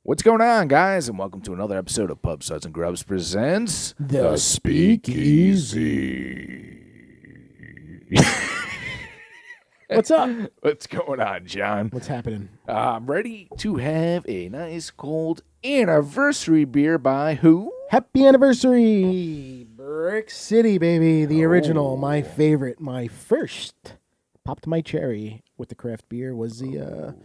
What's going on, guys? And welcome to another episode of Pub Suds and Grubs presents The Speakeasy. What's up? What's going on, John? What's happening? I'm ready to have a nice cold anniversary beer by who? Happy anniversary, Brix City, baby. The original, my favorite, my first. Popped my cherry with the craft beer was the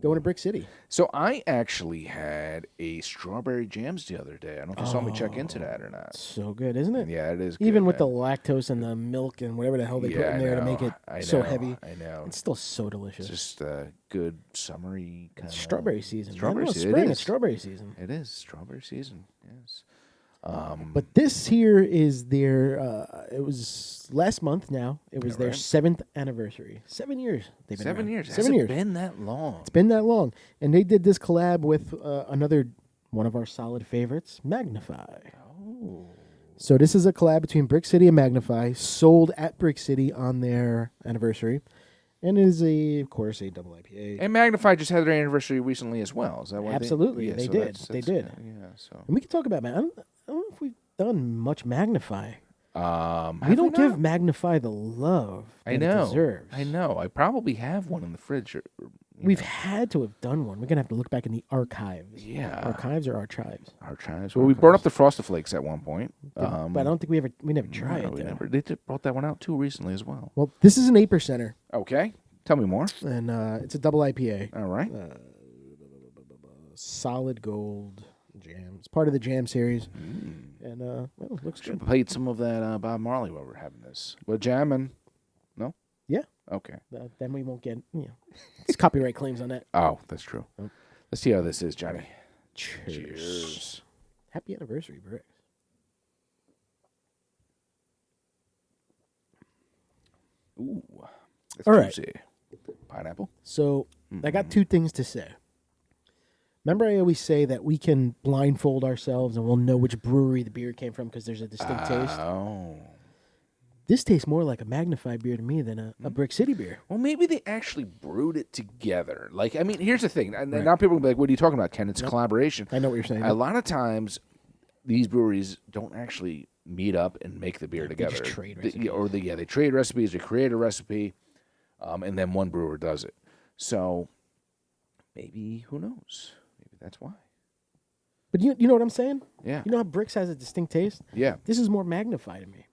going to Brix City. So I actually had a strawberry jams the other day. I don't know if you saw me check into that or not. So good, isn't it? Yeah, it is good, Even with man. the lactose and the milk and whatever the hell they put in there to make it so heavy. I know. It's still so delicious. It's just good summery kind of strawberry season. Strawberry man. season. Spring, it's strawberry season. It is strawberry season. Yes. But this here is their, it was last month now. It was their 7th anniversary. 7 years they've been 7 around. years. 7 years. It's been that long. It's been that long. And they did this collab with another one of our solid favorites, Magnify. Oh. So this is a collab between Brix City and Magnify, sold at Brix City on their anniversary. And it is, of course, a double IPA. And Magnify just had their anniversary recently as well. Is that what Absolutely. they They did. They did. Yeah, so. And we can talk about, man, I don't know if we've done much Magnify. We have don't not? give Magnify the love that I it know. deserves. I know. I probably have one in the fridge. We've had to have done one. We're going to have to look back in the archives. Yeah. Archives or archives? Archives. Well, we brought up the Frosted Flakes at one point. But I don't think we never tried it. We though. never. They brought that one out too recently as well. Well, this is an 8%er, Okay. Tell me more. and it's a double IPA. All right. Solid gold jam. It's part of the jam series. And well, it looks Should good. have played some of that Bob Marley while we're having this. We're jamming. No? Yeah. Okay. Then we won't get, it's copyright claims on that. Oh, that's true. Oh. Let's see how this is, Johnny. Cheers. Cheers. Happy anniversary, Brix. Ooh. That's All right. juicy. Pineapple? So I got two things to say. Remember, I always say that we can blindfold ourselves and we'll know which brewery the beer came from because there's a distinct taste. Oh. This tastes more like a Magnify beer to me than a Brix City beer. Well, maybe they actually brewed it together. Like, I mean, here's the thing. And now people will be like, what are you talking about, Ken? It's a collaboration. I know what you're saying. A lot of times, these breweries don't actually meet up and make the beer They together. just trade They trade recipes. They create a recipe, and then one brewer does it. So maybe, who knows? Maybe that's why. But you know what I'm saying? Yeah. You know how Brix has a distinct taste? Yeah. This is more Magnify to me.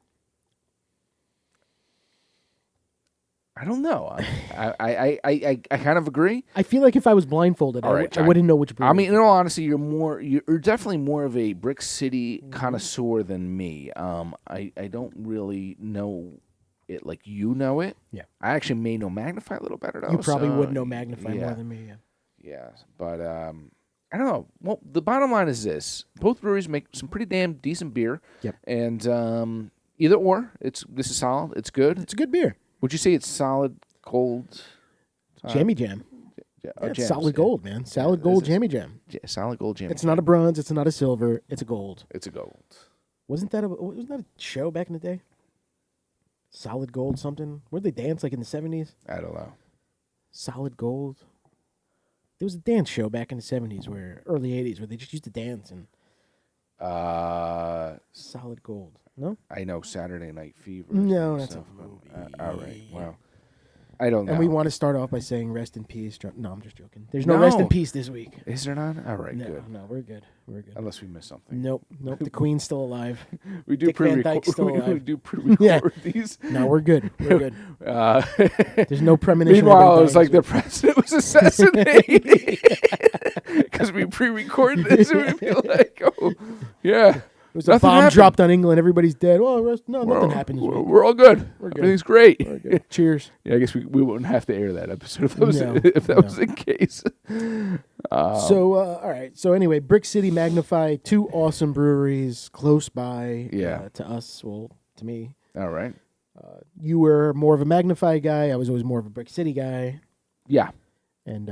I don't know. I kind of agree. I feel like if I was blindfolded, All right, I wouldn't know which brewery. I mean, in all honesty, you're definitely more of a Brix City connoisseur than me. I don't really know it like you know it. Yeah. I actually may know Magnify a little better though. You probably so, would know Magnify yeah. more than me. Yeah. Yeah, but I don't know. Well, the bottom line is this: both breweries make some pretty damn decent beer. Yep. And either or, this is solid. It's good. It's a good beer. Would you say it's solid gold? Jammy Jam. Yeah, Yeah, it's jams, solid yeah. gold, man. Solid gold Jammy Jam. Solid gold jam. It's not a bronze. It's not a silver. It's a gold. It's a gold. Wasn't that a show back in the day? Solid gold something? Where'd they dance like in the 70s? I don't know. Solid gold. There was a dance show back in the 70s early 80s where they just used to dance and solid gold. No? I know Saturday Night Fever. No, that's so, a movie. all right. Well, I don't know. And we want to start off by saying rest in peace. No, I'm just joking. There's no rest in No. peace this week. Is there not? All right, No, good. no, we're good. We're good. Unless we missed something. Nope. The Queen's still alive. We do Dick Van Dyke's still we alive. do pre-record Yeah. these. No, we're good. We're good. There's no premonition. Meanwhile, it was everybody like the president was assassinated because we pre-record this and we'd be like, "Oh, yeah, It was a nothing bomb happened. dropped on England. Everybody's dead. Well, nothing happened. This week. We're all good. We're good. Everything's great." We're good. Cheers. Yeah, I guess we wouldn't have to air that episode if that was No, was the case. All right. So anyway, Brix City, Magnify, two awesome breweries close by. Yeah. To us, well, to me. All right. You were more of a Magnify guy. I was always more of a Brix City guy. Yeah. And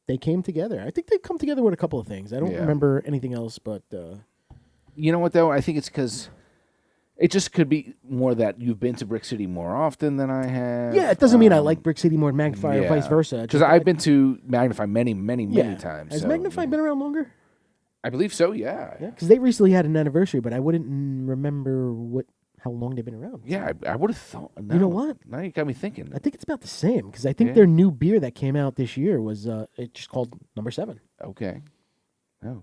they came together. I think they come together with a couple of things. I don't remember anything else, but You know what though? I think it's because It just could be more that you've been to Brick City more often than I have. Yeah, it doesn't mean I like Brick City more than Magnify or vice versa. Because I've been to Magnify many times. Has so, Magnify been around longer? I believe so, yeah. Yeah, because they recently had an anniversary, but I wouldn't remember how long they've been around. Yeah, I would have thought. No, you know what? Now you got me thinking. I think it's about the same, because I think their new beer that came out this year was it's just called Number 7. Okay. Oh.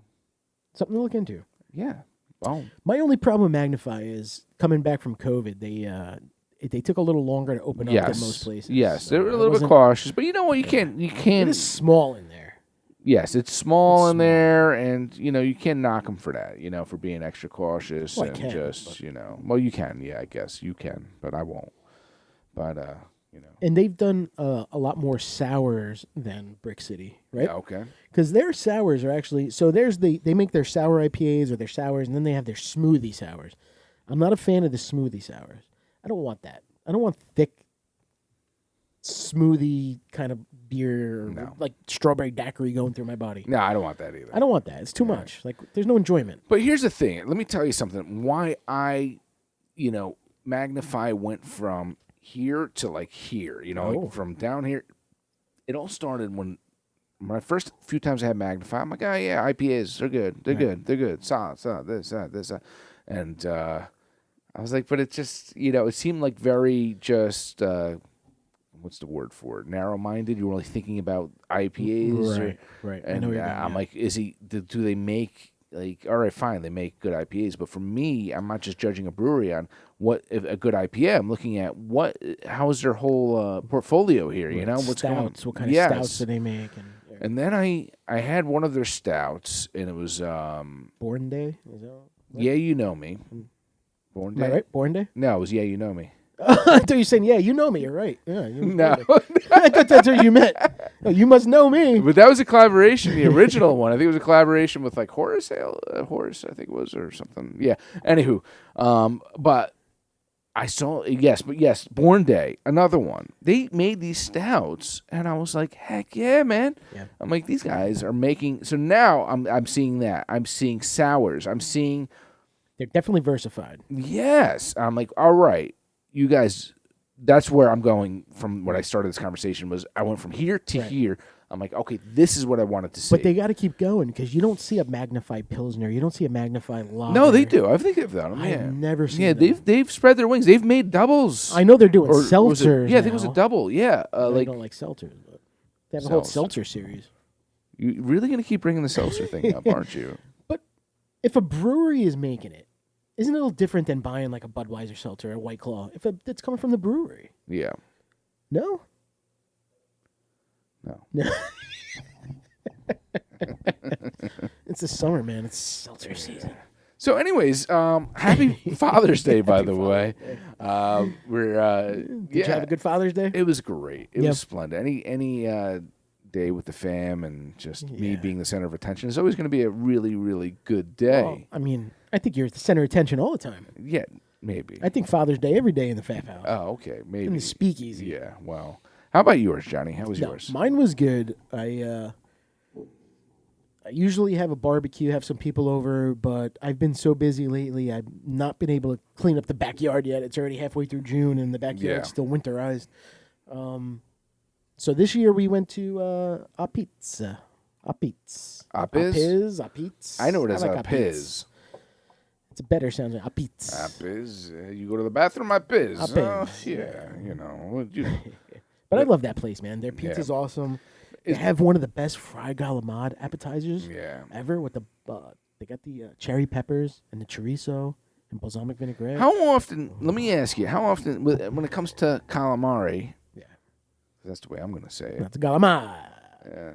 Something to look into. Yeah. Oh. My only problem with Magnify is coming back from COVID. They took a little longer to open up than most places. Yes, so they were a little bit cautious, but you know what? You can't. It is small in there. Yes, it's small in there, and you can't knock them for that. For being extra cautious Well, and I can, just Well, you can. Yeah, I guess you can, but I won't. But And they've done a lot more sours than Brick City, right? Yeah, okay. Because their sours are actually they make their sour IPAs or their sours, and then they have their smoothie sours. I'm not a fan of the smoothie sours. I don't want that. I don't want thick smoothie kind of beer, like strawberry daiquiri going through my body. No, I don't want that either. I don't want that. It's too much. Like, there's no enjoyment. But here's the thing. Let me tell you something. Why I, Magnify went from here to like here. Like from down here. It all started when I first few times I had Magnify. I'm like, oh yeah, IPAs, they're good. They're good. They're good. Solid, this, that. And I was like, but it just, it seemed like very just, what's the word for it? Narrow-minded. You're only thinking about IPAs. Right. And I know what you're doing, I'm like, do they make, like, all right, fine, they make good IPAs. But for me, I'm not just judging a brewery on if a good IPA. I'm looking at how's their whole portfolio here, what's going on. What kind of stouts do they make? And then I had one of their stouts, and it was... Born Day? Is that right? Yeah, You Know Me. Born Day? Am I right? Born Day? No, it was Yeah, You Know Me. I thought you were saying, yeah, you know me. You're right. Yeah, no. I thought that's what you meant. No, you must know me. But that was a collaboration, the original one. I think it was a collaboration with like Horace, I think it was, or something. Yeah. Anywho, but I saw, yes, Born Day, another one. They made these stouts, and I was like, heck yeah, man. Yeah. I'm like, these guys are making, so now I'm seeing that. I'm seeing sours. I'm seeing. They're definitely versified. Yes. I'm like, all right. You guys, that's where I'm going from when I started this conversation was I went from here to here. I'm like, okay, this is what I wanted to see. But they got to keep going because you don't see a Magnify Pilsner. You don't see a Magnify Lager. No, they do. I think they've done them. I've never seen them. They've spread their wings. They've made doubles. I know they're doing seltzers. I think it was a double. Yeah. I don't like seltzers, but they have a whole seltzer series. You're really going to keep bringing the seltzer thing up, aren't you? But if a brewery is making it, isn't it a little different than buying like a Budweiser seltzer or a White Claw if it's coming from the brewery? Yeah. No? No. It's the summer, man. It's seltzer season. So, anyways, happy Father's Day, by the way. Did you have a good Father's Day? It was great. It was splendid. Any day with the fam and just me being the center of attention is always going to be a really, really good day. Well, I mean, I think you're the center of attention all the time. Yeah, maybe. I think Father's Day every day in the Fat House. Oh, okay, maybe. In the Speakeasy. Yeah, well. How about yours, Johnny? How was yours? Mine was good. I usually have a barbecue, have some people over, but I've been so busy lately, I've not been able to clean up the backyard yet. It's already halfway through June, and the backyard's still winterized. So this year we went to Apiz's. Apiz? Apiz. I know it as like Apiz. It's a better sound than Apiz. Apiz. You go to the bathroom, Apiz. Apiz. Yeah. But I love that place, man. Their pizza's awesome. They have one of the best fried galamad appetizers ever. With they got the cherry peppers and the chorizo and balsamic vinaigrette. How often? Let me ask you. How often, when it comes to calamari? Yeah, that's the way I'm going to say it. That's galamad. Yeah.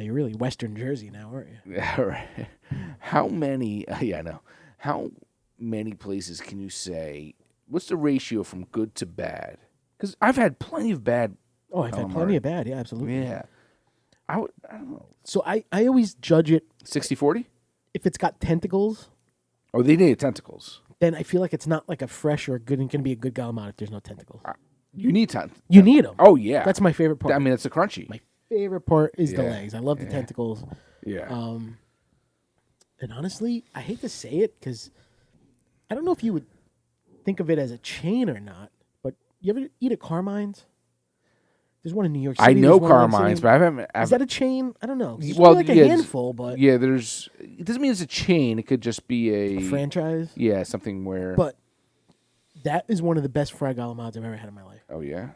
You're really Western Jersey now, aren't you? Yeah. Right. How many? I know. How many places can you say? What's the ratio from good to bad? Because I've had plenty of bad. Oh, I've had plenty of bad. Yeah, absolutely. Yeah. I don't know. So I always judge it 60-40? If it's got tentacles. Oh, they need tentacles. Then I feel like it's not like a fresh or going to be a good galamad if there's no tentacles. You need tentacles. You need them. Oh, yeah. That's my favorite part. I mean, it's a crunchy. My favorite part is the legs. I love the tentacles. Yeah. And honestly, I hate to say it because I don't know if you would think of it as a chain or not, but you ever eat at Carmine's? There's one in New York City. I know Carmine's, but I haven't. Is that a chain? I don't know. It's Well, like a handful, but yeah, it doesn't mean it's a chain. It could just be a franchise. Yeah, something where. But that is one of the best fried galamades I've ever had in my life. Oh yeah,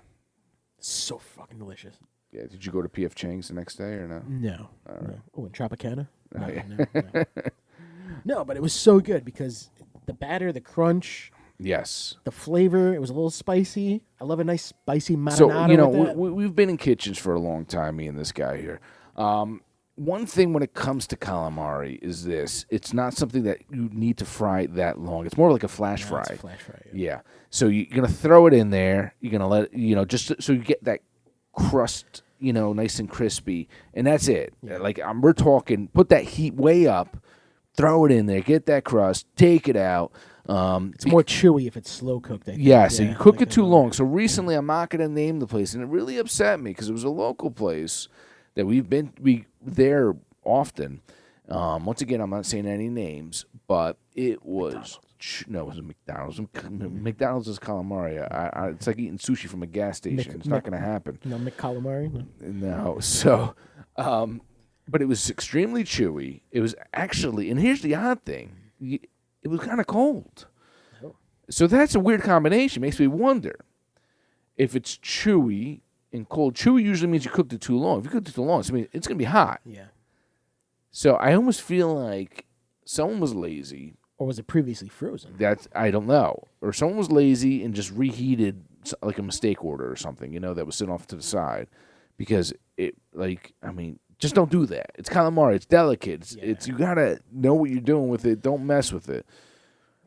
so fucking delicious. Yeah, did you go to P.F. Chang's the next day or no? No. All right. No. Oh, in Tropicana? No, no. No, but it was so good because the batter, the crunch. Yes. The flavor, it was a little spicy. I love a nice spicy marinara. So, you know, with that. we've been in kitchens for a long time, me and this guy here. One thing when it comes to calamari is this. It's not something that you need to fry that long. It's more like a flash fry. It's a flash fry, yeah. So you're going to throw it in there. You're going to let it, just so you get that crust, nice and crispy. And that's it. Yeah. Like, we're talking, put that heat way up, throw it in there, get that crust, take it out. It's more chewy if it's slow cooked. Yeah, so you cook it too long. So recently, I'm not going to name the place, and it really upset me because it was a local place that we there often. Once again, I'm not saying any names, but it was it was a McDonald's. McDonald's is calamari. It's like eating sushi from a gas station. It's not going to happen. No, McCalamari? No. So, but it was extremely chewy. It was actually, and here's the odd thing. It was kind of cold. Oh. So that's a weird combination. Makes me wonder if it's chewy and cold. Chewy usually means you cooked it too long. If you cooked it too long, it's going to be hot. Yeah. So I almost feel like someone was lazy. Or was it previously frozen? I don't know. Or someone was lazy and just reheated like a mistake order or something, that was sitting off to the side. Because just don't do that. It's calamari. It's delicate. It's you gotta know what you're doing with it. Don't mess with it.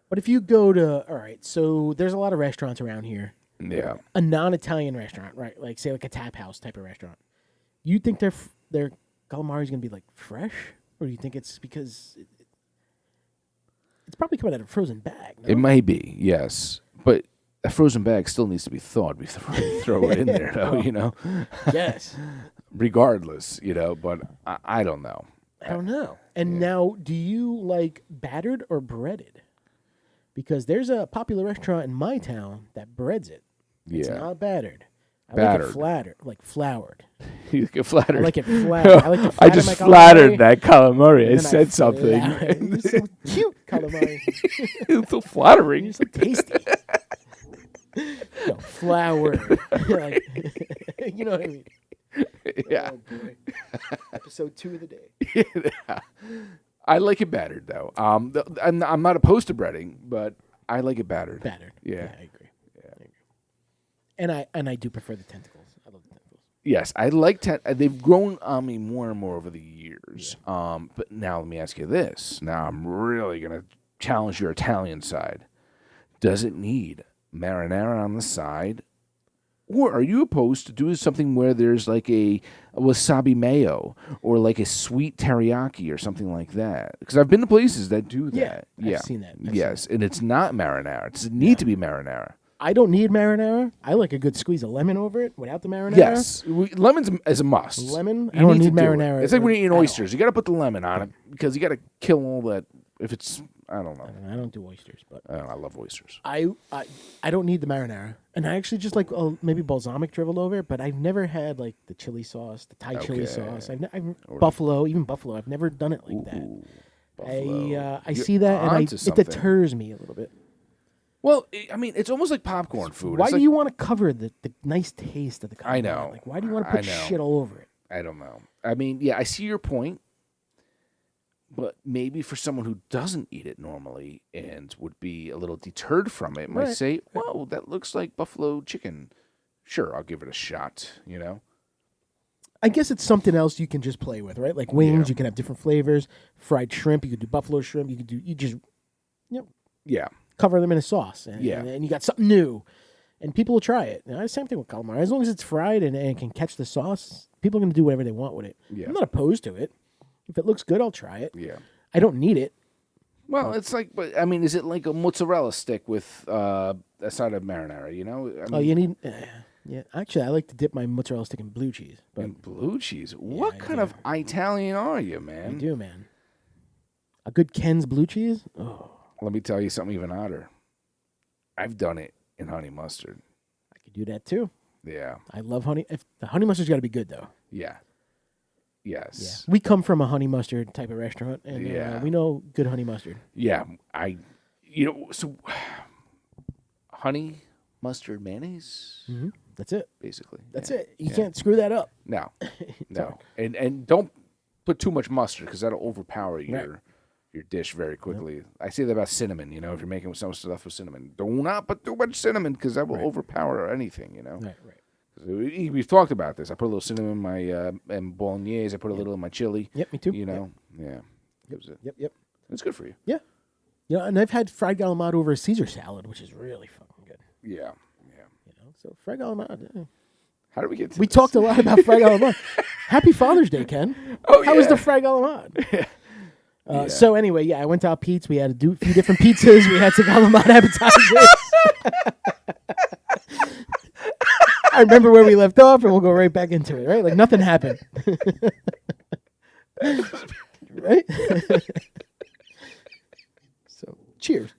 But if you go to so there's a lot of restaurants around here. Yeah. A non-Italian restaurant, right? Like say like a tap house type of restaurant. You think their calamari is gonna be like fresh, or do you think it's because it's probably coming out of a frozen bag? No? It may be, yes, but a frozen bag still needs to be thawed before you throw it in there, though. Yes. Regardless, but I don't know. I don't know. And now, do you like battered or breaded? Because there's a popular restaurant in my town that breads it. It's not battered. Like it flattered, like floured. You get flattered. I like it flattered. I like to I just flattered that calamari. I said something. You're so cute, calamari. It's so flattering. You're so tasty. No, floured. You know what I mean? Yeah. Oh, boy. Episode 2 of the day. Yeah. I like it battered, though. I'm not opposed to breading, but I like it battered. Battered. Yeah. I agree. Yeah. I agree. And I do prefer the tentacles. I love the tentacles. Yes, I like they've grown on me more and more over the years. Yeah. But now let me ask you this. Now I'm really going to challenge your Italian side. Does it need marinara on the side? Or are you opposed to doing something where there's like a wasabi mayo or like a sweet teriyaki or something like that? Because I've been to places that do that. Yeah, I've seen that. Yes, and it's not marinara. It doesn't need to be marinara. I don't need marinara. I like a good squeeze of lemon over it without the marinara. Yes, lemon's is a must. Lemon? I don't need marinara. It's like when you're eating oysters. You got to put the lemon on it because you got to kill all that. If it's, I don't know. I don't do oysters, but I love oysters. I don't need the marinara, and I actually just like maybe balsamic dribbled over it. But I've never had like the chili sauce, the Thai chili sauce. Buffalo, even buffalo. I've never done it like that. Buffalo. I see that, and it deters me a little bit. Well, it's almost like popcorn food. Why do you want to cover the nice taste of the calamari? I know. Like, why do you want to put shit all over it? I don't know. I see your point. But maybe for someone who doesn't eat it normally and would be a little deterred from it, might say, whoa, that looks like buffalo chicken. Sure, I'll give it a shot, I guess it's something else you can just play with, right? Like wings, you can have different flavors. Fried shrimp, you could do buffalo shrimp. Cover them in a sauce. And you got something new. And people will try it. Same thing with calamari. As long as it's fried and can catch the sauce, people are going to do whatever they want with it. Yeah. I'm not opposed to it. If it looks good, I'll try it. Yeah. I don't need it. Well, it's like, is it like a mozzarella stick with a side of marinara, you need, yeah. Actually, I like to dip my mozzarella stick in blue cheese. In blue cheese? What kind of Italian are you, man? I do, man. A good Ken's blue cheese? Oh. let me tell you something even odder. I've done it in honey mustard. I could do that too. Yeah. I love honey. If the honey mustard's got to be good though. Yeah. Yes. Yeah. We come from a honey mustard type of restaurant, and we know good honey mustard. Yeah. So honey mustard mayonnaise. Mm-hmm. That's it. Basically. That's it. You can't screw that up. No. No. And don't put too much mustard because that'll overpower your dish very quickly. Yep. I say that about cinnamon. If you're making some stuff with cinnamon, do not put too much cinnamon because that will overpower anything. Right. We've talked about this. I put a little cinnamon in my and bolognese. I put a little in my chili. Yep, me too. Yeah. Yep. It's good for you. Yeah. And I've had fried calamari over a Caesar salad, which is really fucking good. Yeah. So fried calamari. How did we get to We this? talked a lot about fried calamari. Happy Father's Day, Ken. Oh, How was the fried calamari? So anyway, I went to our Pete's. We had a few different pizzas. We had some calamari appetizers. I remember where we left off, and we'll go right back into it, right? Like nothing happened. Right? So, cheers.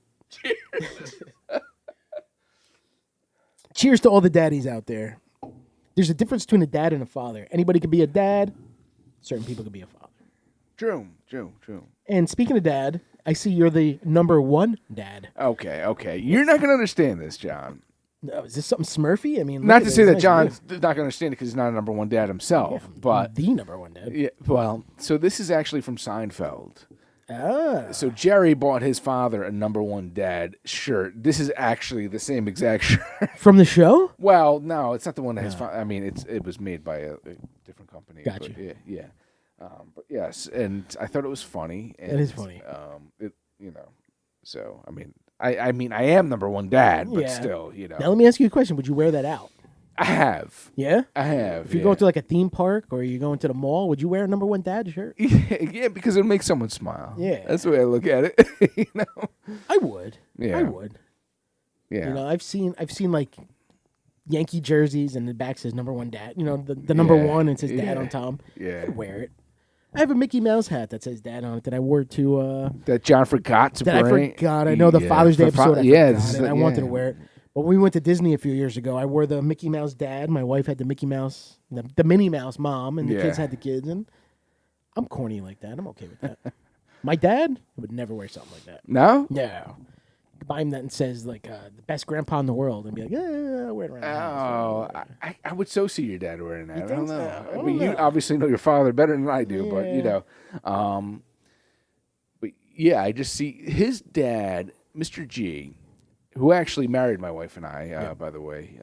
Cheers to all the daddies out there. There's a difference between a dad and a father. Anybody can be a dad. Certain people can be a father. True. And speaking of dad, I see you're the number one dad. Okay. You're not going to understand this, John. No, is this something Smurfy? I mean, not to say that John's not going to understand it because he's not a number one dad himself, but the number one dad. Yeah. Well, so this is actually from Seinfeld. Ah. So Jerry bought his father a number one dad shirt. This is actually the same exact shirt from the show. Well, no, it's not the one that his father. I mean, it was made by a different company. Gotcha. But yeah. But yes, and I thought it was funny. And, it is funny. So I mean, I am number one dad, but still, Now let me ask you a question: would you wear that out? I have. Yeah? I have. If you go to like a theme park or you're going to the mall, would you wear a number one dad shirt? Yeah, because it'll make someone smile. Yeah. That's the way I look at it. I would. Yeah. I would. Yeah. I've seen like Yankee jerseys and the back says number one dad. The number one and it says dad on top. Yeah. I'd wear it. I have a Mickey Mouse hat that says dad on it that I wore to that John forgot to bring. I forgot. I know the Father's Day episode. I wanted to wear it. But when we went to Disney a few years ago, I wore the Mickey Mouse dad. My wife had the Mickey Mouse, the Minnie Mouse mom, and the kids had the kids. And I'm corny like that. I'm okay with that. My dad would never wear something like that. No? No. Buy him that and says like the best grandpa in the world, and be like, I'll wear it around the house. Oh, I would so see your dad wearing that. I don't know. So? I mean, you obviously know your father better than I do, but but yeah, I just see his dad, Mr. G, who actually married my wife and I, by the way.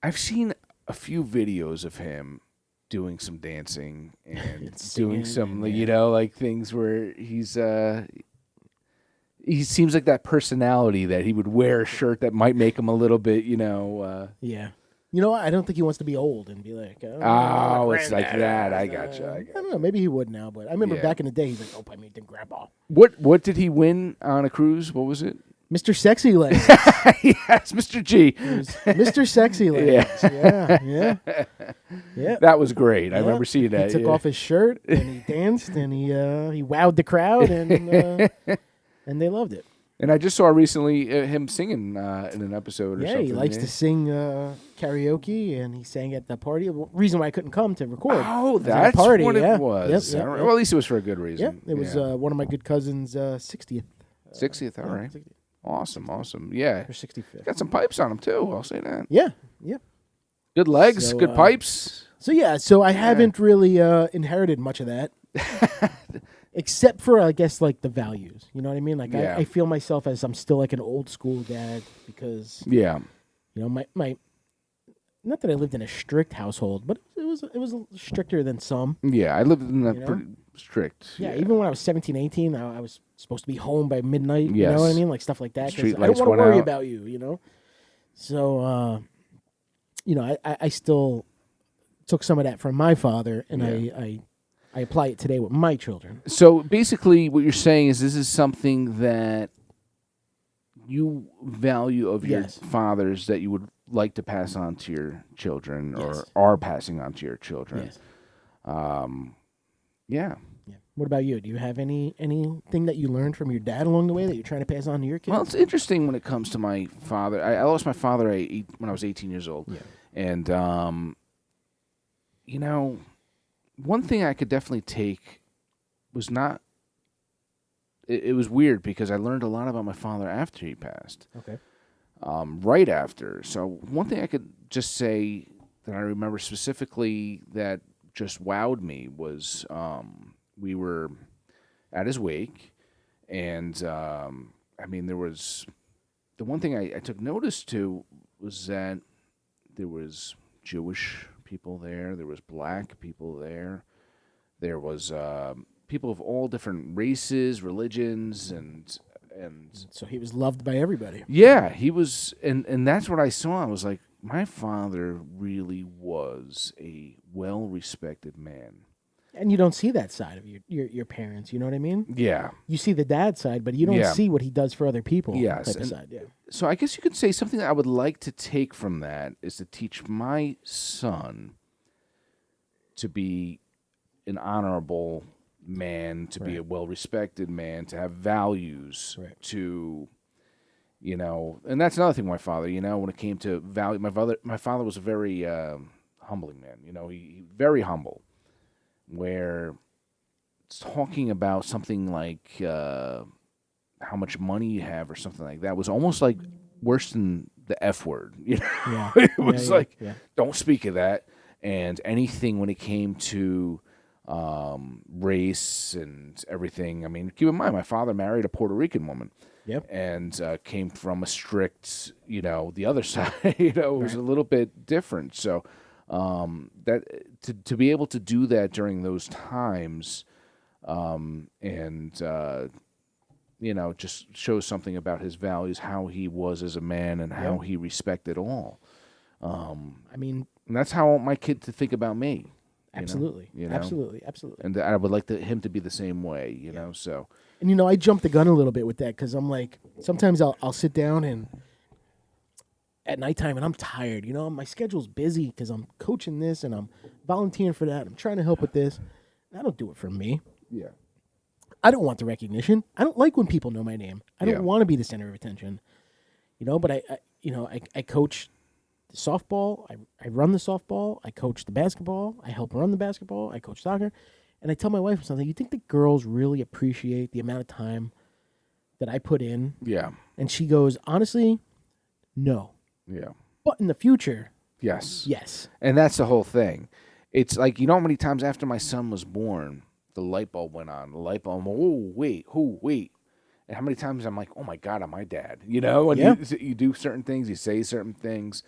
I've seen a few videos of him doing some dancing and doing some, like things where he seems like that personality that he would wear a shirt that might make him a little bit, Yeah. You know what? I don't think he wants to be old and be like, it's like that. I gotcha. I don't know. Maybe he would now, but I remember back in the day, he's like, I made them grandpa. What did he win on a cruise? What was it? Mr. Sexy Legs. Yes, Mr. G. Mr. Sexy Legs. Yeah. That was great. I remember seeing that. He took off his shirt and he danced and he wowed the crowd and they loved it. And I just saw recently him singing in an episode or something. Yeah, he likes to sing karaoke, and he sang at the party. The reason why I couldn't come to record. Oh, that's party, what it was. Yep. Well, at least it was for a good reason. Yeah, it was one of my good cousins' 60th. 60th, all right. 60th. Awesome. Yeah. Or 65th. Got some pipes on him, too. I'll say that. Yeah. Good legs, good pipes. So I haven't really inherited much of that. Except for, I guess, like the values. You know what I mean? Like, I feel myself as I'm still like an old school dad because, my not that I lived in a strict household, but it was stricter than some. Yeah, I lived in a pretty strict. Yeah, even when I was 17, 18, I was supposed to be home by midnight. Yes. You know what I mean? Like stuff like that. Street I don't lights want to went worry out. about you, So, I still took some of that from my father, and I apply it today with my children. So basically what you're saying is this is something that you value of your fathers that you would like to pass on to your children or are passing on to your children. Yes. Yeah. Yeah. What about you? Do you have anything that you learned from your dad along the way that you're trying to pass on to your kids? Well, it's interesting when it comes to my father. I lost my father when I was 18 years old. Yeah. And, one thing I could definitely take was not... It was weird because I learned a lot about my father after he passed. Okay. Right after. So one thing I could just say that I remember specifically that just wowed me was we were at his wake, and there was the one thing I took notice to was that there was Jewish people there, there was black people there, there was people of all different races, religions, and so he was loved by everybody. yeah, he was, and that's what I saw. I was like, my father really was a well-respected man. And you don't see that side of your parents, you know what I mean? Yeah. You see the dad side, but you don't see what he does for other people. Yes. Type of side, yeah. So I guess you could say something that I would like to take from that is to teach my son to be an honorable man, to be a well-respected man, to have values, to... and that's another thing. My father, when it came to value, my father was a very humbling man. He very humble. Where talking about something like how much money you have or something like that was almost like worse than the F word. Yeah. It was don't speak of that. And anything when it came to race and everything. I mean, keep in mind, my father married a Puerto Rican woman. Yep. And came from a strict, the other side, it was a little bit different. So that to be able to do that during those times, just shows something about his values, how he was as a man, and how he respected all. And that's how I want my kid to think about me. Absolutely. Absolutely. And I would like him to be the same way, so... And, I jumped the gun a little bit with that because I'm like, sometimes I'll sit down and at nighttime and I'm tired. My schedule's busy because I'm coaching this and I'm volunteering for that. I'm trying to help with this. I don't do it for me. Yeah. I don't want the recognition. I don't like when people know my name. I don't want to be the center of attention. But I coach the softball. I run the softball. I coach the basketball. I help run the basketball. I coach soccer. And I tell my wife something, you think the girls really appreciate the amount of time that I put in? Yeah. And she goes, honestly, no. Yeah. But in the future, yes. Yes. And that's the whole thing. It's like, how many times after my son was born, the light bulb went on. The light bulb, wait. And how many times I'm like, oh my God, I'm my dad. And you do certain things, you say certain things.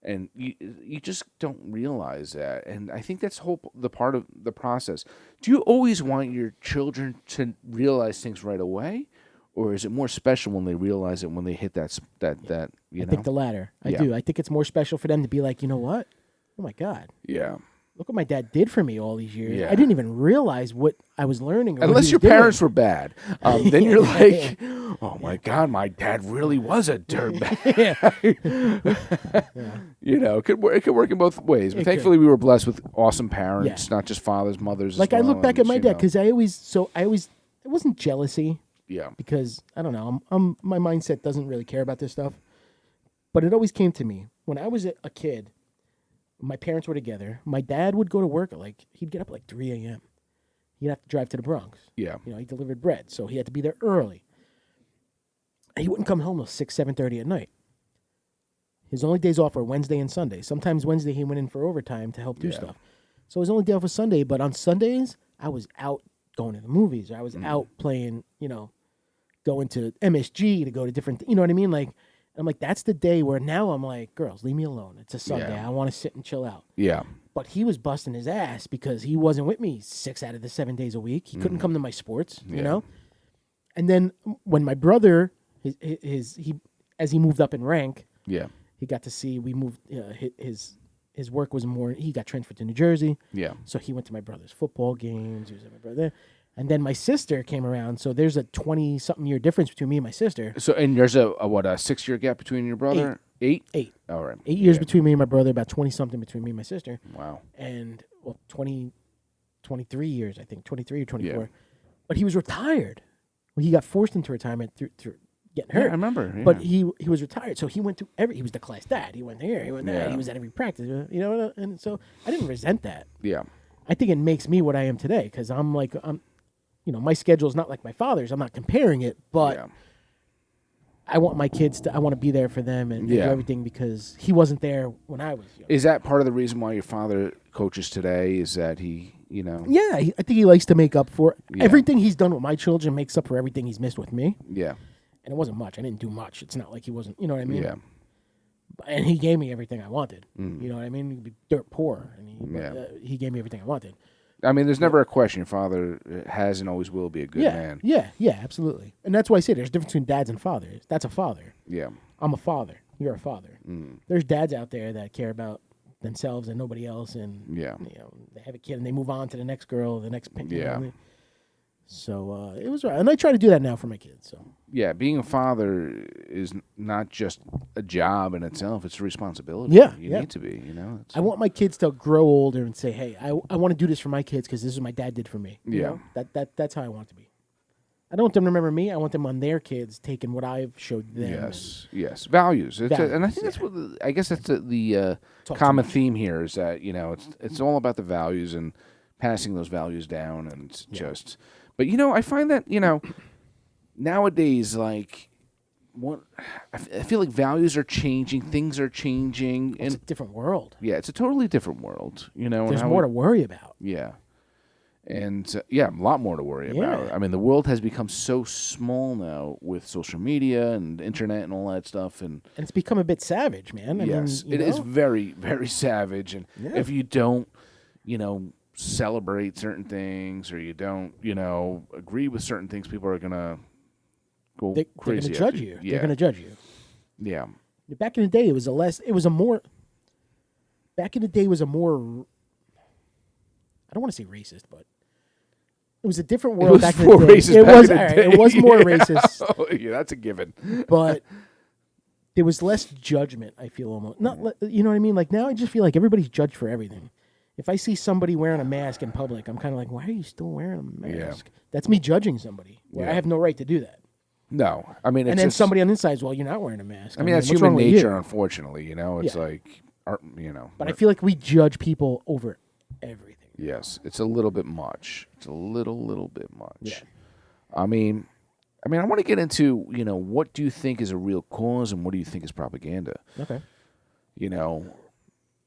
And you just don't realize that. And I think that's the part of the process. Do you always want your children to realize things right away? Or is it more special when they realize it when they hit that I think the latter. I do. I think it's more special for them to be like, you know what? Oh, my God. Yeah. Look what my dad did for me all these years. Yeah. I didn't even realize what I was learning. Unless your parents were bad. Then you're like, oh, my God, my dad really was a dirtbag. It could work in both ways. But thankfully, we were blessed with awesome parents, not just fathers, mothers. Like, I look back at my dad because I always, it wasn't jealousy. Yeah. Because, I don't know, my mindset doesn't really care about this stuff. But it always came to me. When I was a kid, my parents were together. My dad would go to work he'd get up at 3 a.m. He'd have to drive to the Bronx. Yeah. He delivered bread, so he had to be there early. And he wouldn't come home till 6, 7:30 at night. His only days off were Wednesday and Sunday. Sometimes Wednesday he went in for overtime to help do stuff. So his only day off was Sunday, but on Sundays, I was out going to the movies. Or I was out playing, going to MSG to go to different, you know what I mean? I'm like, that's the day where now I'm like, girls, leave me alone. It's a Sunday. I want to sit and chill out. Yeah. But he was busting his ass because he wasn't with me 6 out of the 7 days a week. He couldn't come to my sports, you know? And then when my brother, as he moved up in rank, he got to see, we moved, his work was more, he got transferred to New Jersey. Yeah. So he went to my brother's football games. He was at my brother. And then my sister came around, so there's a 20-something year difference between me and my sister. So, and there's a 6-year gap between your brother? 8? 8. All right. 8 years between me and my brother, about 20-something between me and my sister. Wow. And, 20, 23 years, I think, 23 or 24. Yeah. But he was retired. Well, he got forced into retirement through getting hurt. Yeah, I remember. Yeah. But he was retired, so he went to he was the class dad. He went here, he went there, Yeah. he was at every practice, you know. And so I didn't resent that. Yeah. I think it makes me what I am today because I'm, my schedule is not like my father's. I'm not comparing it, but Yeah. I want my kids I want to be there for them and do Yeah. everything because he wasn't there when I was young. Is that part of the reason why your father coaches today? Is that he, Yeah, I think he likes to make up for Yeah. everything he's done with my children. Makes up for everything he's missed with me, Yeah. and it wasn't much. I didn't do much. It's not like he wasn't. You know what I mean? Yeah. And he gave me everything I wanted. You know what I mean? He'd be dirt poor, and Yeah. he gave me everything I wanted. I mean, there's never a question. Your father has and always will be a good man. Yeah, absolutely. And that's why I say there's a difference between dads and fathers. That's a father. Yeah. I'm a father. You're a father. There's dads out there that care about themselves and nobody else, and Yeah. they have a kid and they move on to the next girl, the next. Yeah. So it was right, and I try to do that now for my kids. So Yeah, being a father is not just a job in itself; it's a responsibility. Yeah, you yeah. need to be. I want my kids to grow older and say, "Hey, I want to do this for my kids because this is what my dad did for me." You know? That's how I want to be. I don't want them to remember me. I want them on their kids taking what I've showed them. Yes, values. And I think that's what I guess that's the common theme here is that it's all about the values and passing those values down and just. But I find that nowadays, like, I feel like values are changing, things are changing, It's and a different world. yeah, it's a totally different world. There's more to worry about. Yeah. And, a lot more to worry about. I mean, the world has become so small now with social media and internet and all that stuff. And it's become a bit savage, man. I mean, it is very, very savage. And if you don't, celebrate certain things or you don't, agree with certain things, people are going to go they're crazy. They're going to judge you. Yeah. They're going to judge you. Yeah. Back in the day, it was a more, I don't want to say racist, but it was a different world back in the day. It was more racist. Oh, yeah, that's a given. But there was less judgment, I feel almost. You know what I mean? Like now I just feel like everybody's judged for everything. If I see somebody wearing a mask in public, I'm kind of like, why are you still wearing a mask? Yeah. That's me judging somebody. Where I have no right to do that. No. I mean, it's and then somebody on the inside is, well, you're not wearing a mask. I mean, that's human nature, unfortunately. It's like, But I feel like we judge people over everything. Yes, it's a little bit much. It's a little bit much. Yeah. I mean, I want to get into, what do you think is a real cause and what do you think is propaganda? Okay.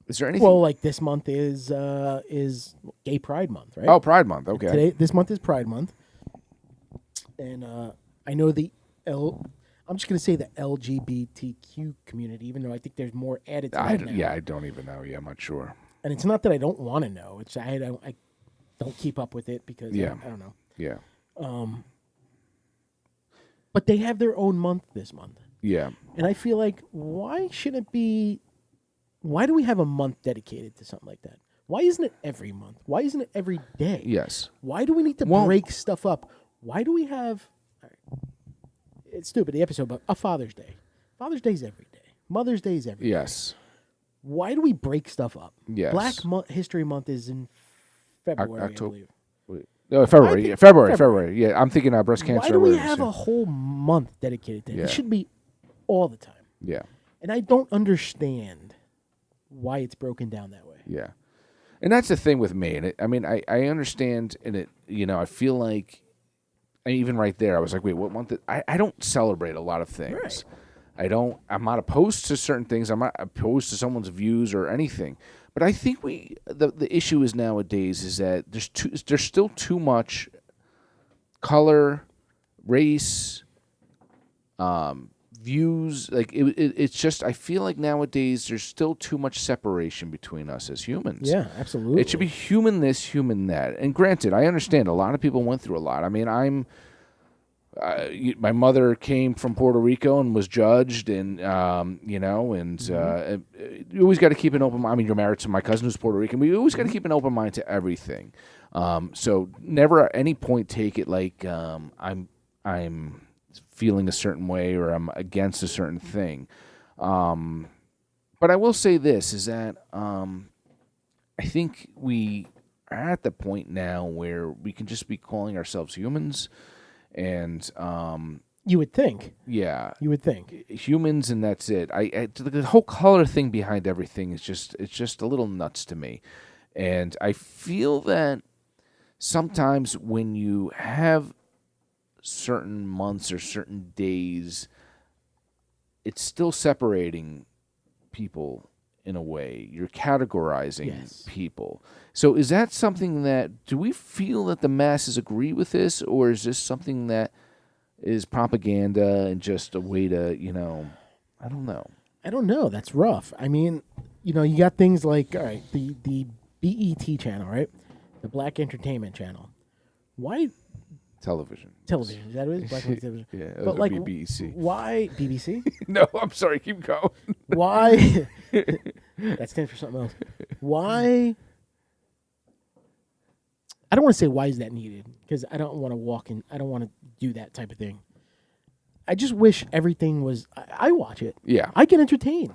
Is there anything? Well, like this month is Gay Pride Month, right? Oh, Pride Month. Okay. This month is Pride Month, and I know I'm just going to say the LGBTQ community, even though I think there's more added to that now. Yeah, I don't even know. Yeah, I'm not sure. And it's not that I don't want to know. It's I don't keep up with it because I don't know. Yeah. But they have their own month this month. Yeah. And I feel like why do we have a month dedicated to something like that? Why isn't it every month? Why isn't it every day? Yes. Why do we need to break stuff up? Why do we have it's stupid, the episode, but a Father's Day. Father's Day's every day. Mother's Day's every day. Yes. Why do we break stuff up? Yes. Black History Month is in February, October. I believe. No, February. February. Yeah, I'm thinking breast cancer. Why do we have a whole month dedicated to it? Yeah. It should be all the time. Yeah. And I don't understand why it's broken down that way. Yeah. And that's the thing with me. And I understand, and I feel like, even right there, I was like, wait, what month? I don't celebrate a lot of things. Right. I'm not opposed to certain things. I'm not opposed to someone's views or anything. But I think the issue is nowadays is that there's still too much color, race, views. Like it's just I feel like nowadays there's still too much separation between us as humans. Yeah, absolutely. It should be human this, human that. And granted, I understand a lot of people went through a lot. I mean, my mother came from Puerto Rico and was judged, and you always got to keep an open mind. I mean, you're married to my cousin who's Puerto Rican. We always got to keep an open mind to everything. So never at any point take it like I'm feeling a certain way or I'm against a certain thing. But I will say this is that I think we at the point now where we can just be calling ourselves humans, and you would think. Yeah, you would think humans, and that's it. The whole color thing behind everything is just a little nuts to me, and I feel that sometimes when you have certain months or certain days, it's still separating people in a way. You're categorizing people. So is that something do we feel that the masses agree with this, or is this something that is propaganda and just a way to, I don't know. I don't know. That's rough. I mean, you got things like, all right, the BET channel, right? The Black Entertainment Channel. Why? Television. Is that what it is? Black Television. Yeah, but like BBC. Why BBC? No, I'm sorry. Keep going. Why? That stands for something else. Why? I don't want to say why is that needed, because I don't want to walk in. I don't want to do that type of thing. I just wish everything was. I watch it. Yeah. I get entertained.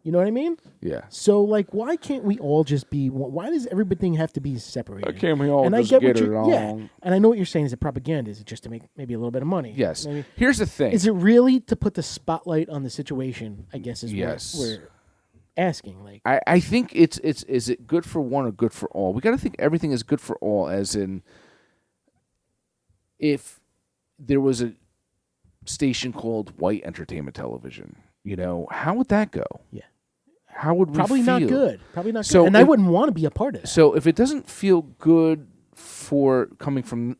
You know what I mean? Yeah. So, like, why can't we all just be? Why does everything have to be separated? Why can't we all and just get it along? Yeah. And I know what you're saying. Is it propaganda? Is it just to make maybe a little bit of money? Yes. Maybe? Here's the thing. Is it really to put the spotlight on the situation? I guess is what we're asking. Like, I think it's is it good for one or good for all? We got to think everything is good for all, as in if there was a station called White Entertainment Television, how would that go? Yeah. How would we Probably feel? Not good. Probably not good. And I wouldn't want to be a part of it. So if it doesn't feel good for coming from,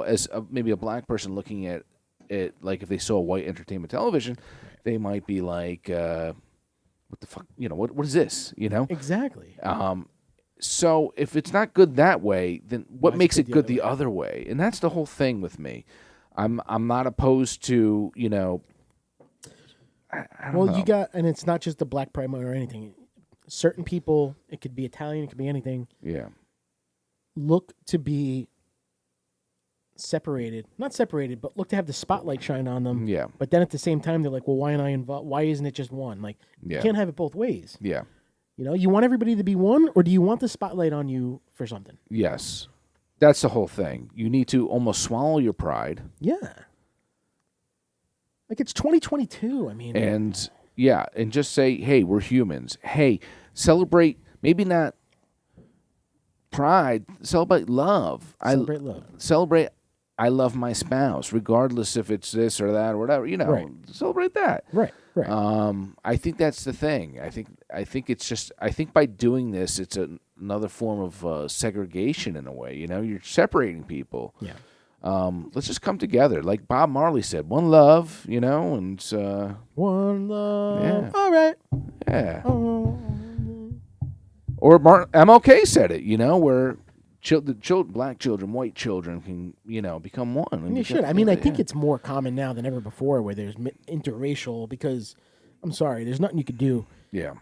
as maybe a black person looking at it, like if they saw White Entertainment Television, they might be like, what the fuck, what is this, Exactly. So if it's not good that way, then what makes it good the other way? And that's the whole thing with me. I'm not opposed to, I don't know. You got, and it's not just the black pride or anything. Certain people, it could be Italian, it could be anything. Yeah. Look to be separated, not separated, but look to have the spotlight shine on them. Yeah. But then at the same time, they're like, well, why am I involved? Why isn't it just one? Like, you can't have it both ways. Yeah. You want everybody to be one, or do you want the spotlight on you for something? Yes. That's the whole thing. You need to almost swallow your pride. Yeah. Like, it's 2022. I mean. And, and just say, hey, we're humans. Hey, celebrate, maybe not pride, celebrate love. Celebrate love. Celebrate, I love my spouse, regardless if it's this or that or whatever. Right. Celebrate that. Right. I think that's the thing. I think it's just. I think by doing this, it's another form of segregation in a way. You're separating people. Yeah. Let's just come together, like Bob Marley said, one love. And one love. Yeah. All right. Yeah. Oh. Or MLK said it. Where black children, white children can become one. And you should. I mean, I think it's more common now than ever before, where there's interracial. Because I'm sorry, there's nothing you could do. Yeah.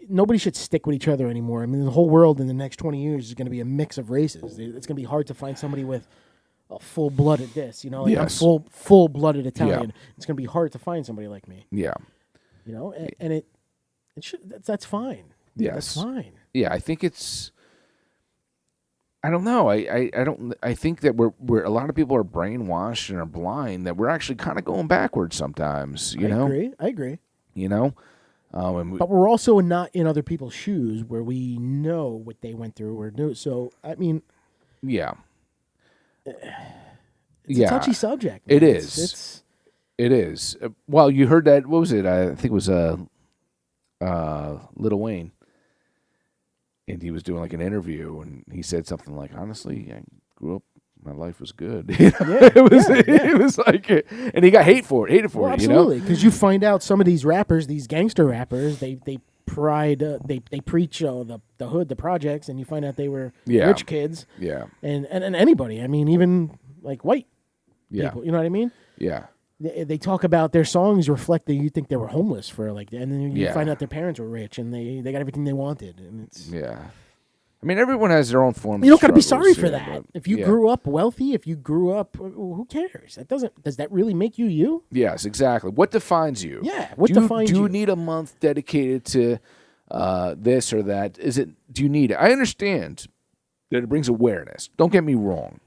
Nobody should stick with each other anymore. I mean, the whole world in the next 20 years is going to be a mix of races. It's going to be hard to find somebody with a full-blooded this. I'm full-blooded Italian. Yeah. It's going to be hard to find somebody like me. Yeah. And it should. That's fine. Yes. That's fine. Yeah, I think it's. I don't know. I don't. I think that we're a lot of people are brainwashed and are blind. That we're actually kind of going backwards sometimes. I agree. But we're also not in other people's shoes where we know what they went through or do. So I mean, yeah, it's a touchy subject. Man. It is. It is. Well, you heard that. What was it? I think it was Lil Wayne. And he was doing like an interview, and he said something like, "Honestly, I grew up, my life was good." It was like, and he got hated for it. Absolutely, because you find out some of these rappers, these gangster rappers, they preach the hood, the projects, and you find out they were rich kids. Yeah, and anybody. I mean, even like white people. You know what I mean? Yeah. They talk about their songs reflect that you think they were homeless for and then you find out their parents were rich and they got everything they wanted, and it's I mean, everyone has their own form. You don't got to be sorry for that. But, if you grew up wealthy, if you grew up, who cares? Does that really make you you? Yes, exactly. What defines you? Yeah, defines you? Do you need a month dedicated to this or that? Do you need it? I understand that it brings awareness. Don't get me wrong.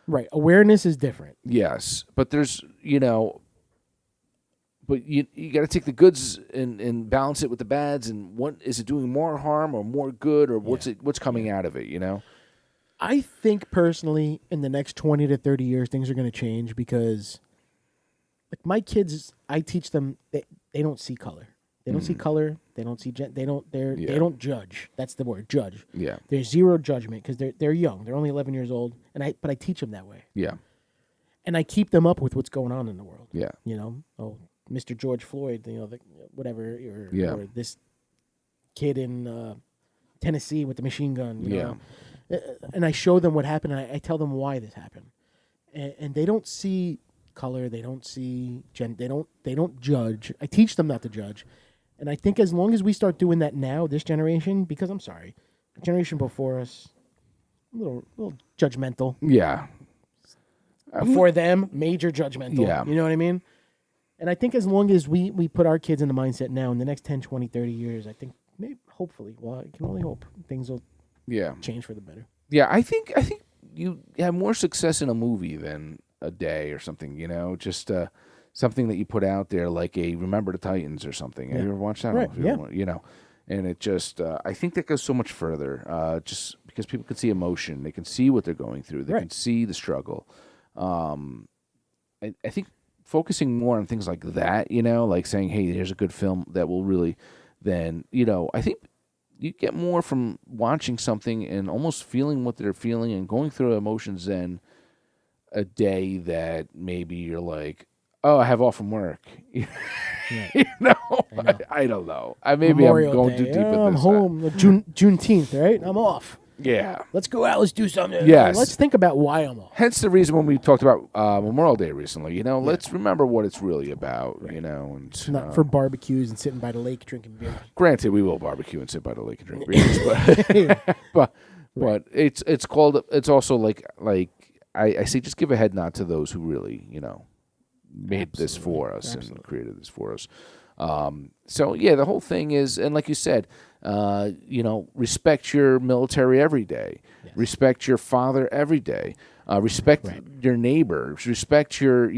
Right. Awareness is different. Yes, but there's, but you got to take the goods and balance it with the bads, and what is it doing more harm or more good, or what's coming out of it, I think personally in the next 20 to 30 years things are going to change because like my kids, I teach them they don't see color. They don't see color, they don't see they don't judge. That's the word, judge. Yeah. There's zero judgment because they're young. They're only 11 years old, but I teach them that way. Yeah. And I keep them up with what's going on in the world. Yeah. Mr. George Floyd, whatever, or this kid in Tennessee with the machine gun. You know? And I show them what happened. And I tell them why this happened, and they don't see color. They don't see they don't judge. I teach them not to judge, and I think as long as we start doing that now, this generation, because I'm sorry, the generation before us, a little judgmental. Yeah. Before them, major judgmental. Yeah. You know what I mean? And I think as long as we put our kids in the mindset now, in the next 10, 20, 30 years, I think hopefully, I can only hope, things will change for the better. Yeah, I think you have more success in a movie than a day or something, just something that you put out there like a Remember the Titans or something. Have you ever watched that? Right, And it just, I think that goes so much further, just because people can see emotion. They can see what they're going through. They can see the struggle. I think focusing more on things like that, like saying, hey, here's a good film that will really then, I think you get more from watching something and almost feeling what they're feeling and going through emotions than a day that maybe you're like, oh, I have off from work. I don't know. Maybe Memorial I'm going Day. too deep with this. I'm home. Juneteenth, right? I'm off. Yeah. Let's go out. Let's do something. Yes. Let's think about why I'm off. Hence the reason when we talked about Memorial Day recently, let's remember what it's really about, and not for barbecues and sitting by the lake drinking beer. Granted, we will barbecue and sit by the lake and drink beers, but it's called. It's also like I say, just give a head nod to those who really made this for us and created this for us. So yeah, the whole thing is, and like you said, respect your military every day, respect your father every day, respect your neighbor, respect your,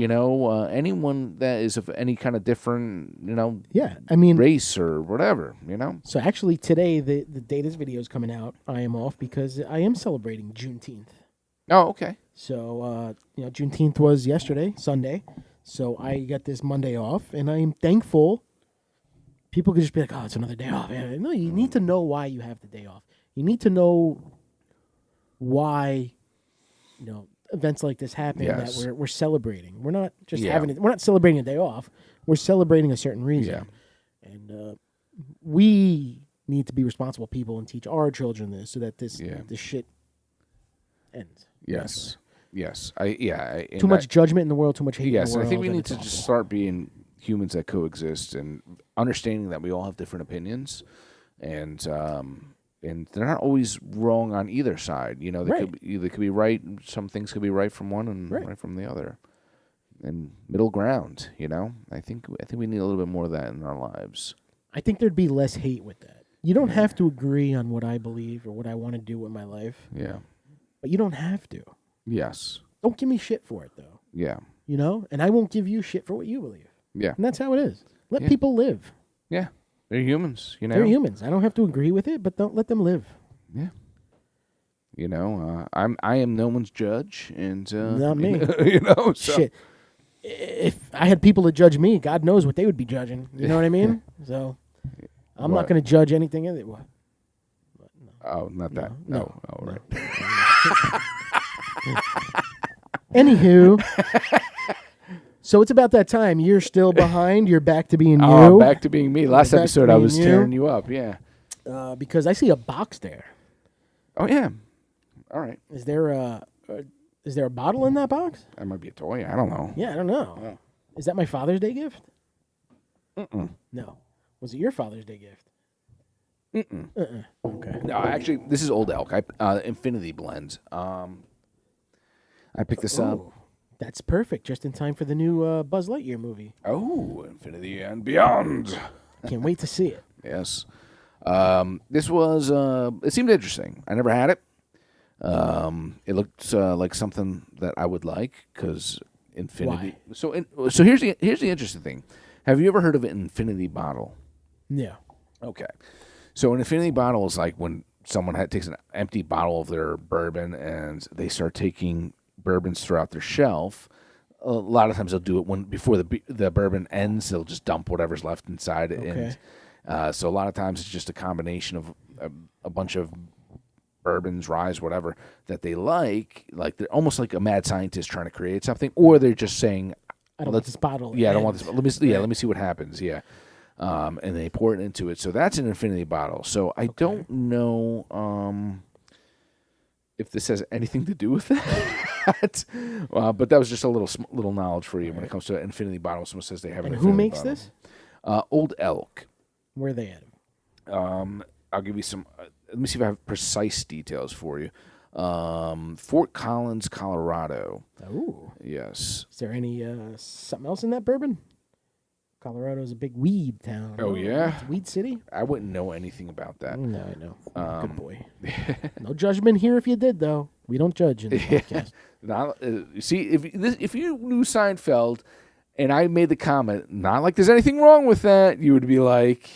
anyone that is of any kind of different, race or whatever, So actually today, the day this video is coming out, I am off because I am celebrating Juneteenth. Oh, okay. So, Juneteenth was yesterday, Sunday. So I got this Monday off, and I am thankful. People could just be like, oh, it's another day off. No, you need to know why you have the day off. You need to know why, events like this happen that we're celebrating. We're not just having it. We're not celebrating a day off. We're celebrating a certain reason. Yeah. And we need to be responsible people and teach our children this so that this shit ends. Yes. Yes. Too much judgment in the world, too much hate in the world. Yes, I think we need to just start being humans that coexist and understanding that we all have different opinions, and they're not always wrong on either side. They could be right. Some things could be right from one and right from the other, and middle ground. I think we need a little bit more of that in our lives. I think there'd be less hate with that. You don't have to agree on what I believe or what I want to do with my life. Yeah, but you don't have to. Yes. Don't give me shit for it, though. Yeah. And I won't give you shit for what you believe. Yeah. And that's how it is. Let people live. Yeah. They're humans, They're humans. I don't have to agree with it, but don't let them live. Yeah. I am no one's judge, and not me. So. Shit. If I had people to judge me, God knows what they would be judging. You know what I mean? So I'm not going to judge anything. What? No. Oh, not that. No. Oh, right. Anywho, so it's about that time. You're still behind. You're back to being you. Oh, back to being me. Last episode, I was tearing you up. Yeah. Because I see a box there. Oh yeah. All right. Is there a bottle in that box? That might be a toy. I don't know. Yeah, I don't know. Oh. Is that my Father's Day gift? No. Was it your Father's Day gift? Okay. No, actually, this is Old Elk. Infinity Blend. I picked this up. That's perfect. Just in time for the new Buzz Lightyear movie. Oh, Infinity and Beyond. Can't wait to see it. Yes. This was, it seemed interesting. I never had it. It looked like something that I would like because infinity. Why? So here's the interesting thing. Have you ever heard of an infinity bottle? Yeah. Okay. So an infinity bottle is like when someone takes an empty bottle of their bourbon and they start taking bourbons throughout their shelf. A lot of times they'll do it before the bourbon ends. They'll just dump whatever's left inside it. Okay. And so a lot of times it's just a combination of a bunch of bourbons, rye, whatever that they like they're almost like a mad scientist trying to create something, or they're just saying, I don't want this bottle. Yeah, I don't want this. Let me see what happens. Yeah. And they pour it into it. So that's an infinity bottle. So I don't know if this has anything to do with that. But that was just a little knowledge for you when it comes to an infinity bottle. Someone says they have an infinity bottle. And who makes this? Old Elk. Where are they at? I'll give you some. Let me see if I have precise details for you. Fort Collins, Colorado. Oh. Yes. Is there any something else in that bourbon? Colorado's a big weed town. Oh, yeah? It's a weed city? I wouldn't know anything about that. No, I know. Good boy. No judgment here if you did, though. We don't judge in the podcast. See, if you knew Seinfeld and I made the comment, not like there's anything wrong with that, you would be like,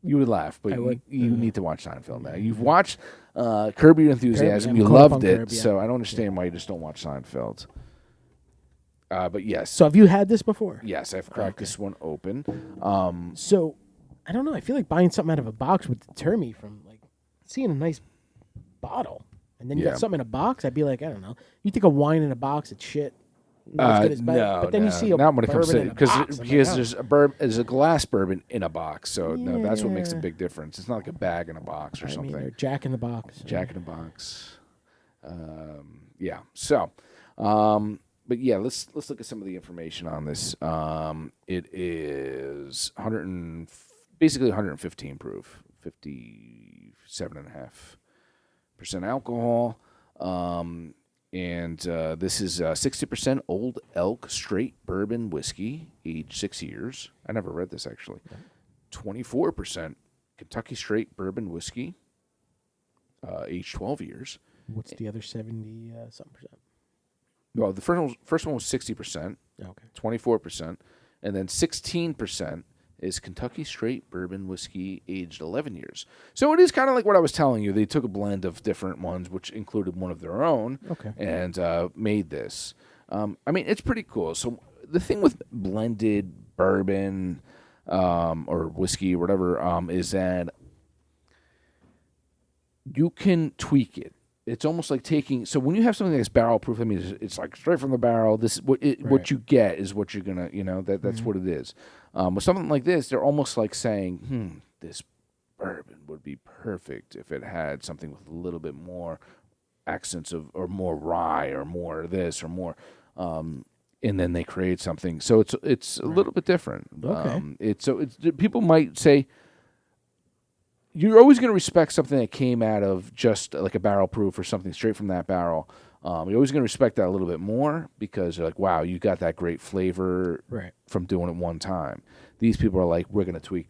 you would laugh. But you need to watch Seinfeld now. You've watched Curb Your Enthusiasm. You loved it. So I don't understand why you just don't watch Seinfeld. But yes. So have you had this before? Yes, I've cracked this one open. So I don't know. I feel like buying something out of a box would deter me from like seeing a nice bottle, and then you got something in a box. I'd be like, I don't know. You think a wine in a box, it's shit. Not as good as but then you see a not when it comes to because there's a glass bourbon in a box. So no, that's what makes a big difference. It's not like a bag in a box or something. Or Jack in the Box. Jack in the Box. Yeah. So. But yeah, let's look at some of the information on this. It is basically 115 proof, 57.5% alcohol, and this is 60% Old Elk straight bourbon whiskey, aged 6 years. I never read this actually. 24% Kentucky straight bourbon whiskey, aged 12 years. What's the other 70 something percent? Well, the first one was 60%, 24%, and then 16% is Kentucky straight bourbon whiskey aged 11 years. So it is kind of like what I was telling you. They took a blend of different ones, which included one of their own, and made this. I mean, it's pretty cool. So the thing with blended bourbon or whiskey or whatever is that you can tweak it. It's almost like taking. So when you have something that's barrel proof, I mean, it's like straight from the barrel. This what you get is what you're gonna. That's what it is. With something like this, they're almost like saying, this bourbon would be perfect if it had something with a little bit more accents or more rye or more this or more. And then they create something. So it's a little bit different. Okay. People might say. You're always going to respect something that came out of just like a barrel proof or something straight from that barrel. You're always going to respect that a little bit more because you're like, wow, you got that great flavor from doing it one time. These people are like, we're going to tweak.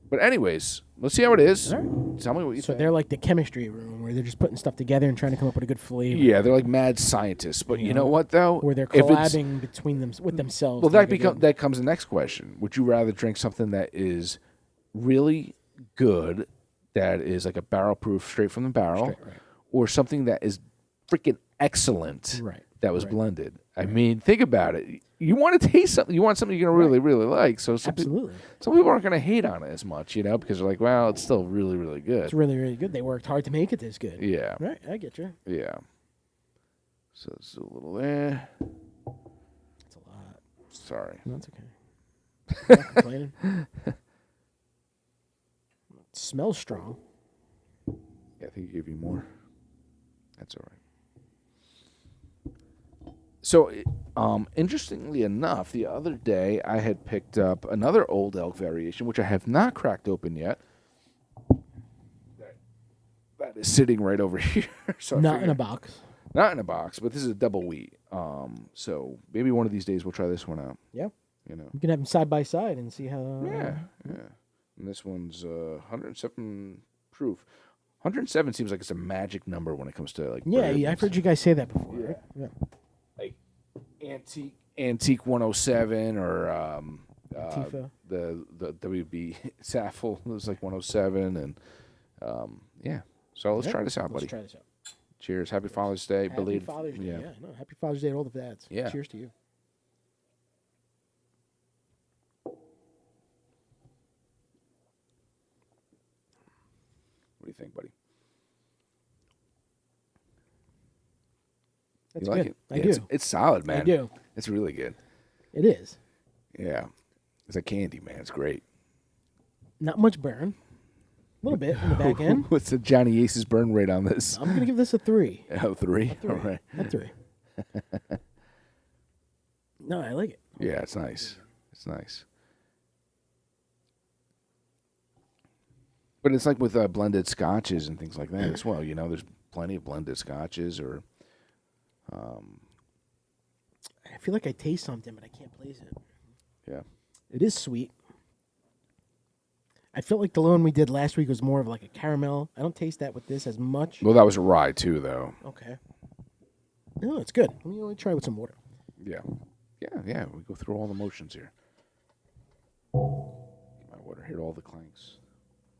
But anyways, let's see how it is. Right. Tell me what you think. So they're like the chemistry room where they're just putting stuff together and trying to come up with a good flavor. Yeah, they're like mad scientists. But you know what, though? Or they're collabing between them with themselves. Well, that comes the next question. Would you rather drink something that is really good, that is like a barrel proof straight from the barrel, or something that is freaking excellent that was blended? I mean, think about it. You want to taste something. You want something you're going to really, really like. So some people aren't going to hate on it as much, because they're like, well, it's still really, really good. It's really, really good. They worked hard to make it this good. Yeah. Right. I get you. Yeah. So it's a little there. That's a lot. Sorry. That's okay. I'm not complaining. It smells strong. Yeah, I think he gave you more. That's all right. So, interestingly enough, the other day I had picked up another Old Elk variation, which I have not cracked open yet. That is sitting right over here. So not in a box. Not in a box, but this is a double wheat. So maybe one of these days we'll try this one out. Yeah. You can have them side by side and see how. Yeah. And this one's 107 proof. 107 seems like it's a magic number when it comes to like. Yeah, bourbons. I've heard you guys say that before. Yeah. Right? Yeah. Like antique 107 or Tifa. the WB Saffel was like 107 and yeah. So let's try this out, buddy. Let's try this out. Cheers. Happy Father's Day. Happy Father's Day. Yeah. No, happy Father's Day to all the dads. Yeah. Cheers to you. What do you think, buddy? That's you like good. it? I Yeah, do. It's solid, man. I do. It's really good. It is. Yeah. It's like candy, man. It's great. Not much burn. A little bit in the back end. What's the Johnny Ace's burn rate on this? I'm going to give this a 3. Oh, 3? A 3. All right. A 3. No, I like it. Yeah, it's nice. It's nice. But it's like with blended scotches and things like that as well. You know, there's plenty of blended scotches or... I feel like I taste something, but I can't place it. Yeah. It is sweet. I felt like the one we did last week was more of like a caramel. I don't taste that with this as much. Well, that was a rye, too, though. Okay. No, it's good. Let me try with some water. Yeah. Yeah. We go through all the motions here. Get my water. Hit all the clanks.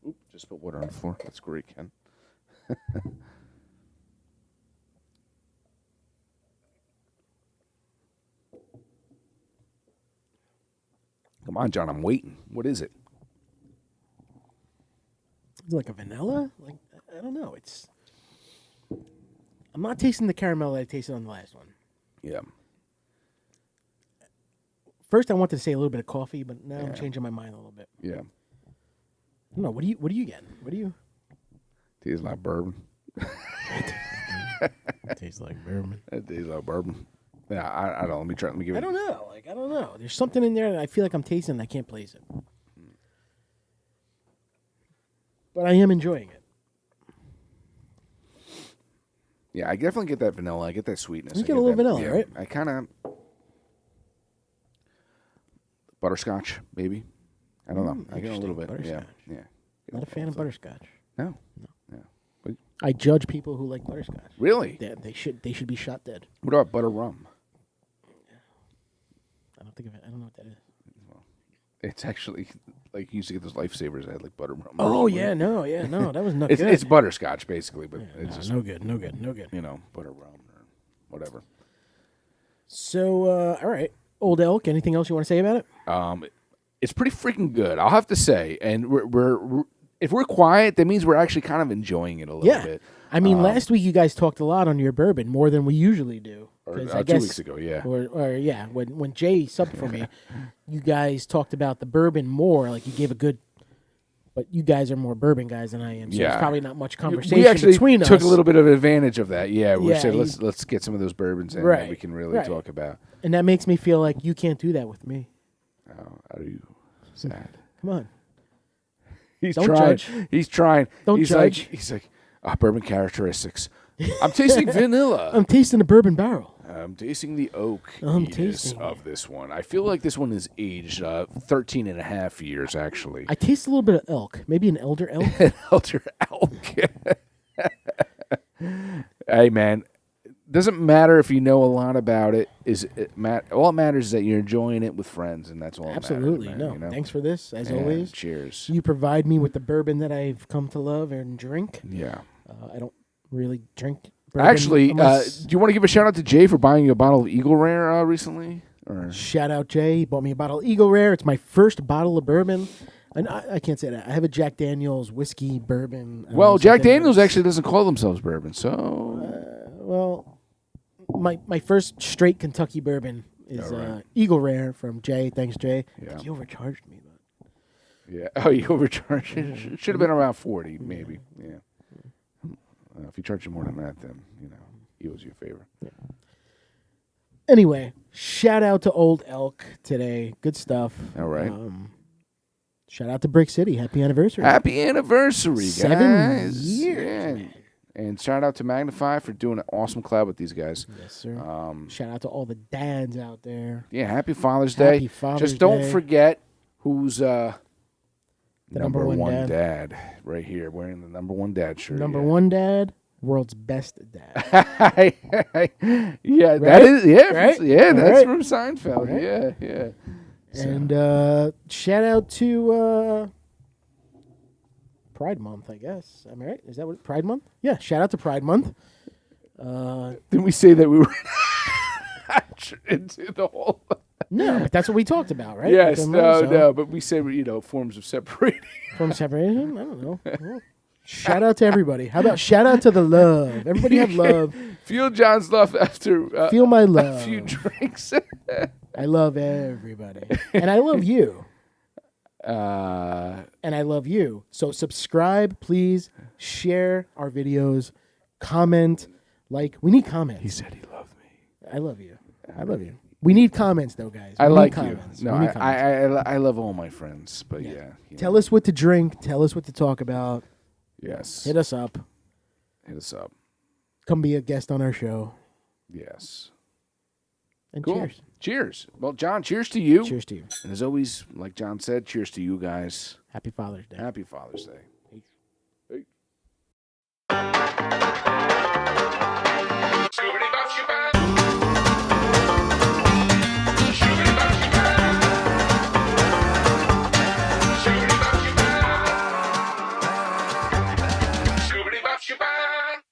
Oop, just put water on the floor. That's great, Ken. Come on, John. I'm waiting. What is it? Is it like a vanilla? Like I don't know. I'm not tasting the caramel that I tasted on the last one. Yeah. First, I wanted to say a little bit of coffee, but now I'm changing my mind a little bit. Yeah. I don't know. What do you get? What do you? Tastes like bourbon. Tastes like bourbon. It tastes like bourbon. Yeah, I don't know. Let me try. Let me give it. I don't know. I don't know. There's something in there that I feel like I'm tasting and I can't place it. But I am enjoying it. Yeah, I definitely get that vanilla. I get that sweetness. You I get a little that, vanilla, right? I kind of butterscotch, maybe. I don't know. I get a little bit. Butterscotch. Yeah. Not a fan of butterscotch. No. I judge people who like butterscotch. Really? They should be shot dead. What about butter rum? I don't know what that is. It's actually like you used to get those lifesavers that had like butter rum. Oh no, that was not good. It's butterscotch basically, but it's just no good. you know, butter rum or whatever. So all right, Old Elk. Anything else you want to say about it? It's pretty freaking good, I'll have to say. And we're if we're quiet, that means we're actually kind of enjoying it a little bit. I mean, last week you guys talked a lot on your bourbon, more than we usually do. Or, I 2 weeks ago, yeah. Or yeah, when Jay subbed for me, you guys talked about the bourbon more. Like you gave a good, but you guys are more bourbon guys than I am. So there's probably not much conversation we actually between us. took a little bit of advantage of that. Yeah, we said you- let's get some of those bourbons in Right, that we can really right. talk about. And that makes me feel like you can't do that with me. Oh, are you sad? Come on. He's Don't trying. judge. He's trying. Don't he's judge. He's like, bourbon characteristics. I'm tasting vanilla. I'm tasting a bourbon barrel. I'm tasting the oak I'm tasting of this one. I feel like this one is aged 13 and a half years, actually. I taste a little bit of elk. Maybe an elder elk. Elder elk. Hey, man. Doesn't matter if you know a lot about it. All it matters is that you're enjoying it with friends, and that's all. Absolutely. That matters, man, No. you know? Thanks for this, as Yeah, always. Cheers. You provide me with the bourbon that I've come to love and drink. Yeah. I don't really drink bourbon. Actually, unless- do you want to give a shout out to Jay for buying you a bottle of Eagle Rare recently? Or shout out Jay. He bought me a bottle of Eagle Rare. It's my first bottle of bourbon. And I can't say that. I have a Jack Daniel's whiskey bourbon. well, Jack Daniel's actually doesn't call themselves bourbon, so Well, my first straight Kentucky bourbon is right. Eagle Rare from Jay. Thanks, Jay. Yeah. I think he overcharged me, but yeah. Oh, you overcharged. It should have been around 40, maybe. Yeah. If you charge you more than that, then he owes you a favor. Yeah. Anyway, shout out to Old Elk today. Good stuff. All right. Shout out to Brix City. Happy anniversary. Happy anniversary, guys. 7 years. Yeah. And shout out to Magnify for doing an awesome collab with these guys. Yes, sir. Shout out to all the dads out there. Yeah, happy Father's Day. Happy Father's Just don't Day. forget who's The number one dad. Right here, wearing the number one dad shirt. Number one dad, world's best dad. Yeah, right? that is right? Yeah, that's right. from Seinfeld. Right. Yeah. And shout out to Pride Month, I guess. Am I right? Is that what Pride Month? Yeah, shout out to Pride Month. Didn't we say that we were into the whole? No, but that's what we talked about, right? Yes, no, but we said forms of separating. From separation? I don't know. Well, shout out to everybody. How about shout out to the love? Everybody have love. Feel John's love after Feel my love. a few drinks. I love everybody. And I love you. And I love you. So subscribe, please. Share our videos. Comment. Like, we need comments. he said he loved me. I love you. I love you. We need comments, though, guys. I like you. Comments. No, I love all my friends, but yeah. Tell us what to drink. Tell us what to talk about. Yes. Hit us up. Come be a guest on our show. Yes. And Cool. cheers. Cheers. Well, John, cheers to you. Cheers to you. And as always, like John said, cheers to you guys. Happy Father's Day. Happy Father's Day.